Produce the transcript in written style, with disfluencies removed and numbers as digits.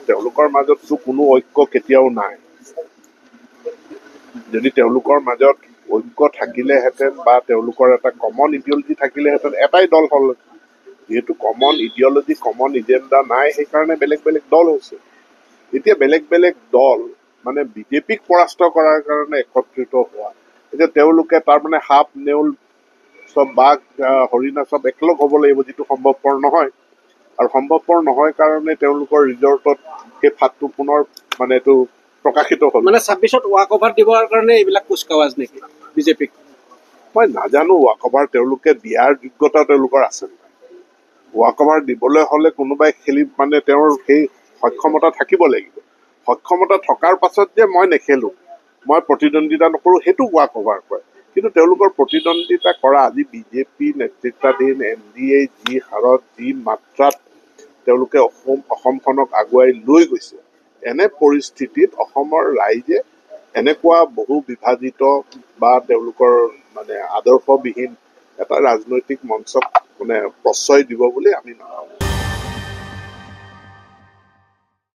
তেওঁলোকৰ মাজততো কোনো ঐক্য কেতিয়াও নাই। যদি তেওঁলোকৰ মাজত ঐক্য থাকিলেহেঁতেন বা তেওঁলোকৰ এটা কমন ইডিঅলজি থাকিলেহেঁতেন এটাই দল হ'ল। যিহেতু কমন ইডিঅলজি কমন এজেণ্ডা নাই, সেইকাৰণে বেলেগ বেলেগ দল হৈছে। এতিয়া বেলেগ বেলেগ দল মানে বিজেপিক পৰাস্ত কৰাৰ কাৰণে একত্ৰিত হোৱা। এতিয়া তেওঁলোকে তাৰমানে সাপ নেউল চব বাঘ হৰিণা চব একেলগ হ'ব লাগিব, যিটো সম্ভৱপৰ নহয়। আৰু সম্ভৱপৰ নহয় কাৰণে তেওঁলোকৰ ৰিজৰ্টত সেই ফাটটো পুনৰ মানে এইটো প্ৰকাশিত হ'ল। মানে 26ত ৱাক অভাৰ দিবৰ কাৰণে এইবিলাক কুচকাৱাজ নেকি বিজেপিক? মই নাজানো ৱাক অভাৰ তেওঁলোকে দিয়াৰ যোগ্যতা তেওঁলোকৰ আছে নাই। ৱাক অভাৰ দিবলৈ হ'লে কোনোবাই খেলি মানে তেওঁৰ সেই সক্ষমতা থাকিব লাগিব। সক্ষমতা থকাৰ পাছত যে মই নেখেলো, মই প্ৰতিদ্বন্দ্বিতা নকৰোঁ, সেইটো ৱাক অভাৰ কয়। কিন্তু তেওঁলোকৰ প্ৰতিদ্বন্দ্বিতা কৰা আজি বিজেপি নেতৃত্বাধীন NDA যি হাৰত যি মাত্ৰাত তেওঁলোকে অসমখনক আগুৱাই লৈ গৈছে, এনে পৰিস্থিতিত অসমৰ ৰাইজে এনেকুৱা বহু বিভাজিত বা তেওঁলোকৰ মানে আদৰ্শবিহীন এটা ৰাজনৈতিক মঞ্চক মানে প্ৰশ্ৰয় দিব বুলি আমি নাভাবোঁ।